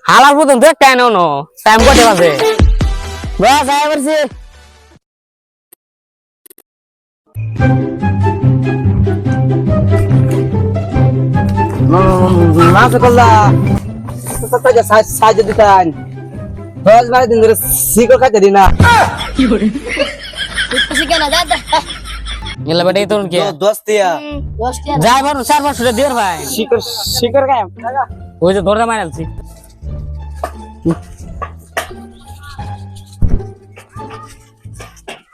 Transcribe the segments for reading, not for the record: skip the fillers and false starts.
হালার মতন দেখ কেন নো টাইম কটে বাজে বাস আয় বলছি মাছ কল্লা তাকে সাহায্য দিতেন 10-12 দিন ধরে শিকড় খাইতে দিই না এলা বেটা তোর কি দোস্তিয়া যাই বড় 4 বছর দেড় ভাই শিকড় খাই ওই যে ধরে মারালছি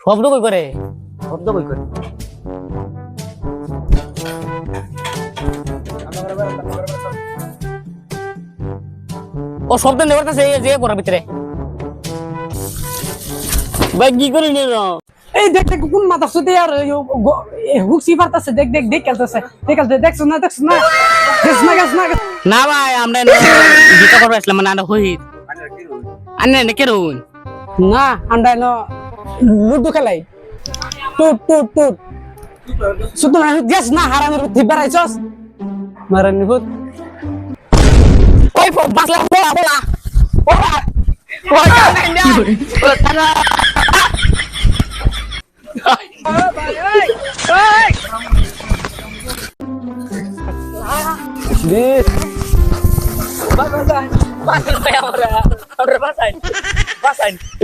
শব্দ কই করে শব্দ কই করে ও শব্দ নেই করতেছে এই যে পড়ার ভিতরে ভাই কি করি নে না এই দেখ দেখ কোন মাথা সুতে আর হুকসি পারতাছে দেখ দেখ দেখ খেলতেছে দেখছ না গেছ না না ভাই আমরা গীতা করবে আসলাম মানে আমরা হই আনে নে কেরুন না আমরা ন লুডু খেলাই টুট সুতো না গেছ না হারামের বুদ্ধি বেরাইছস মারানি ভূত ওই বাসলা বলা ওই কানে না দিস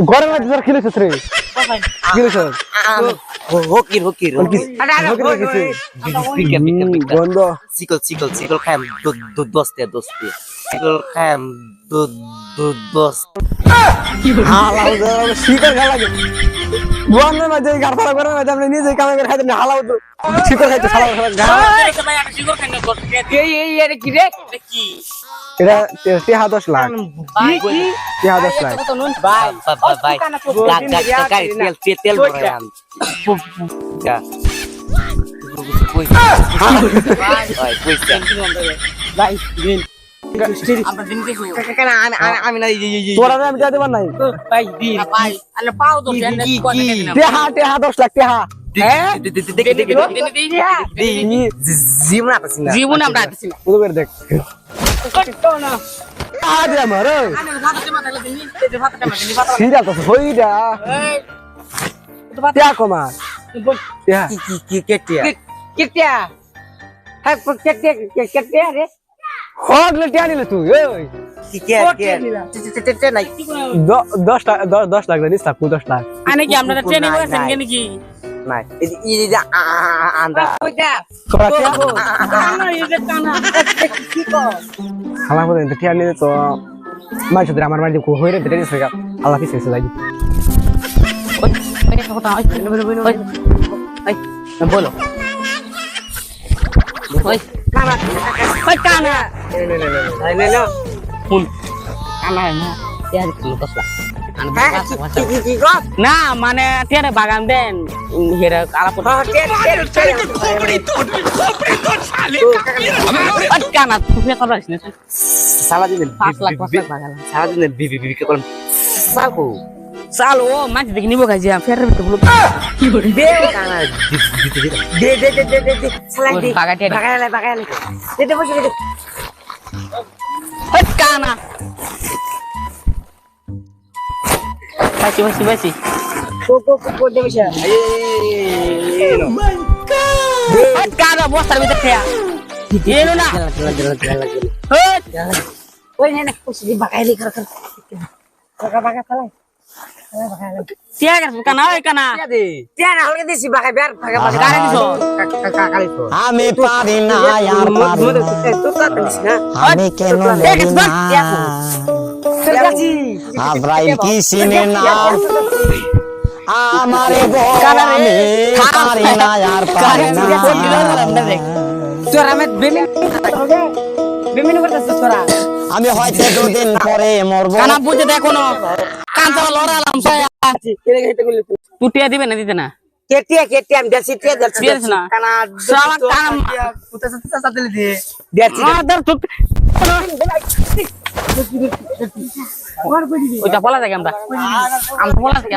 ঘরের মধ্যে তোর খেলেছিস রে খেলেছিস হকির বন্ধ সিকল খাম দোস্তে সিকল খাম দোস্ত হালাও শিকড় খেলা বন্ধের মাঝে গাড় ফাড়া করে মাঝে আমরা নিজে কামে করে খাইতে হালাও তো শিকড় খাইতে হালাও এটা 10 লাখ 10 লাখ তেল আমি না তোরা আমি যাতে পার নাই টেহা 10 লাখ টেহা জীবন আমরা আছি না পুরো করে দেখ আরে আমার সিরা তো হইডা টেহা কমা টেহা কি কেটিয়া কিটিয়া হ্যাঁ কিটিয়া রে হগলে টেহা নিলে তুই ওই কি কে নাই 10 লাখ নিস থাক 10 লাখ আনে কি আমরা ট্রেনিং করেছেন কেন কি নাই এই আন্দা তোরা টেহা হালা করে টেহা নিলে তো মাঝে ধরে আমার বাড়ি হইরে বেটে দিছে আল্লাহ পিছে এসে লাগি বলো ওই কানা ফুল কানা না ইয়ার কি কসলা না মানে তেরে বাগান দেন হেরা আলাপ কানা তুমি কথা বলিস না সালা দিন 5 লাখ বাগান সালা দিন বিবি কে করলাম সাকো চাল ও মাছ দেখি নিব খাইছি ফের বলো কি করে দে কানা দে সালা দে বাগালে দে বসে দে হট কানা বাসি কো দে বসে হট কানা বস্তার ভিতর খেয়া এনো না হট ওই না কুছি বাগাইলি কর বাগা চালাই টিয়া গেছ কানা ওই কানা টিয়া না হলকে দিছি বাগাই বের বাগা গাড়ি দিছো আমি পারি না আর পারি না আমি কেন মরি না আব্রাহিম কি চিনে না আমারে গো আমি পারি না আর পারি না তোর আমি বেমিন করতেছ তোরা আমি হয়তো দুদিন পরে মরবো কানা বুঝে দেখো না কানটা লড়ালাম তুই টিয়া দিবে না দিতে না কেটিয়া আমি দেছি টিয়া দিয়েছ না কানা সালা কানা কুতা দিলি দি মাদার তুই ওইটা বলা যায় আমরা আমরা বলা যায়